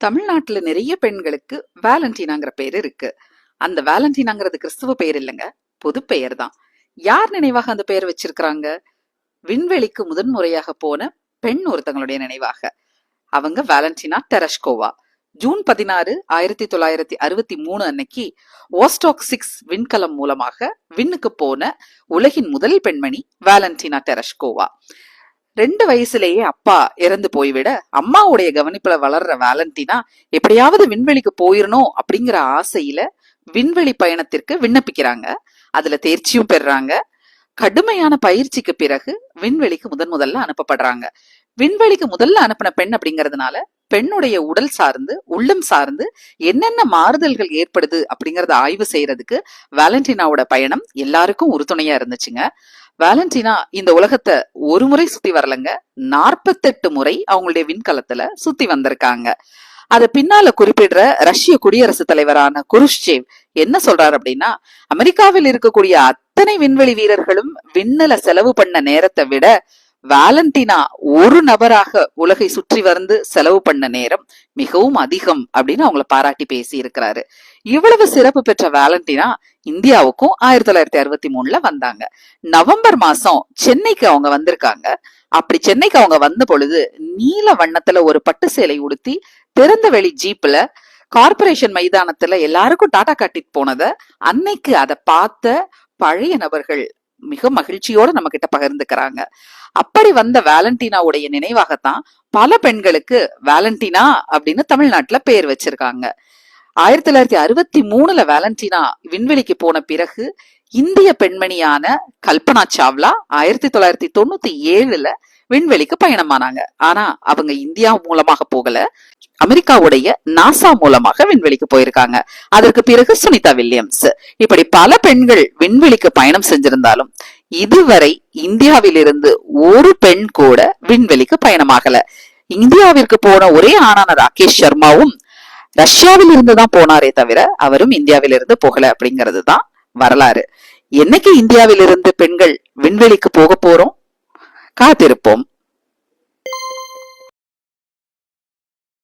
தமிழ்நாட்டுல நிறைய பெண்களுக்கு வேலண்டினாங்கிற பேர் இருக்கு. அந்த வேலண்டினாங்கிறது கிறிஸ்துவ பெயர் இல்லைங்க, பொது பெயர் தான். யார் நினைவாக அந்த பெயர் வச்சிருக்கிறாங்க? விண்வெளிக்கு முதன்முறையாக போன பெண் ஒருத்தங்களுடைய நினைவாக. அவங்க வேலண்டினா டெரஷ்கோவா. ஜூன் 16, 1963 அன்னைக்கு ஓஸ்டாக் 6 விண்கலம் மூலமாக விண்ணுக்கு போன உலகின் முதல் பெண்மணி வேலண்டினா டெரஷ்கோவா. 2 வயசுலேயே அப்பா இறந்து போய்விட அம்மாவுடைய கவனிப்புல வளர்ற வேலண்டினா எப்படியாவது விண்வெளிக்கு போயிடணும் அப்படிங்கிற ஆசையில விண்வெளி பயணத்திற்கு விண்ணப்பிக்கிறாங்க. அதுல தேர்ச்சியும் பெறாங்க. கடுமையான பயிற்சிக்கு பிறகு விண்வெளிக்கு முதல்ல அனுப்பப்படுறாங்க. விண்வெளிக்கு முதல்ல அனுப்பின பெண் அப்படிங்கறதுனால பெண்ணுடைய உடல் சார்ந்து உள்ளம் சார்ந்து என்னென்ன மாறுதல்கள் ஏற்படுது அப்படிங்கறத ஆய்வு செய்யறதுக்கு வேலண்டினாவோட பயணம் எல்லாருக்கும் உறுதுணையா இருந்துச்சுங்க. வேலண்டினா இந்த உலகத்தை ஒரு முறை சுத்தி வரலங்க, 48 முறை அவங்களுடைய விண்கலத்துல சுத்தி வந்திருக்காங்க. அத பின்னால குறிப்பிடுற ரஷ்ய குடியரசுத் தலைவரான குருஷ்சேவ் என்ன சொல்றாரு அப்படின்னா, அமெரிக்காவில் இருக்கக்கூடிய அத்தனை விண்வெளி வீரர்களும் விண்ணுல செலவு பண்ண நேரத்தை விட வேலண்டினா ஒரு நபராக உலகை சுற்றி வந்து செலவு பண்ண நேரம் மிகவும் அதிகம் அப்படின்னு அவங்கள பாராட்டி பேசி இருக்கிறாரு. இவ்வளவு சிறப்பு பெற்ற வேலண்டினா இந்தியாவுக்கும் 1963 வந்தாங்க. நவம்பர் மாசம் சென்னைக்கு அவங்க வந்திருக்காங்க. அப்படி சென்னைக்கு அவங்க வந்த பொழுது நீல வண்ணத்துல ஒரு பட்டு சேலை உடுத்தி திறந்த வெளி ஜீப்ல கார்பரேஷன் மைதானத்துல எல்லாருக்கும் டாடா காட்டிட்டு போனத அன்னைக்கு அதை பார்த்த பழைய நபர்கள் மிக மகிழ்ச்சியோட நம்ம கிட்ட பகிர்ந்துக்கிறாங்க. அப்படி வந்த வேலண்டினாவுடைய நினைவாகத்தான் பல பெண்களுக்கு வேலண்டினா அப்படின்னு தமிழ்நாட்டுல பேர் வச்சிருக்காங்க. 1963 வேலண்டினா விண்வெளிக்கு போன பிறகு இந்திய பெண்மணியான கல்பனா சாவ்லா 1997 விண்வெளிக்கு பயணமானாங்க. ஆனா அவங்க இந்தியா மூலமாக போகல, அமெரிக்காவுடைய நாசா மூலமாக விண்வெளிக்கு போயிருக்காங்க. அதற்கு பிறகு சுனிதா வில்லியம்ஸ். இப்படி பல பெண்கள் விண்வெளிக்கு பயணம் செஞ்சிருந்தாலும் இதுவரை இந்தியாவிலிருந்து ஒரு பெண் கூட விண்வெளிக்கு பயணமாகல. இந்தியாவிற்கு போன ஒரே ஆணான ராகேஷ் சர்மாவும் ரஷ்யாவில் இருந்துதான் போனாரே தவிர அவரும் இந்தியாவிலிருந்து போகல அப்படிங்கிறது தான் வரலாறு. என்னைக்கு இந்தியாவிலிருந்து பெண்கள் விண்வெளிக்கு போக போறோம்? காத்திருப்போம்.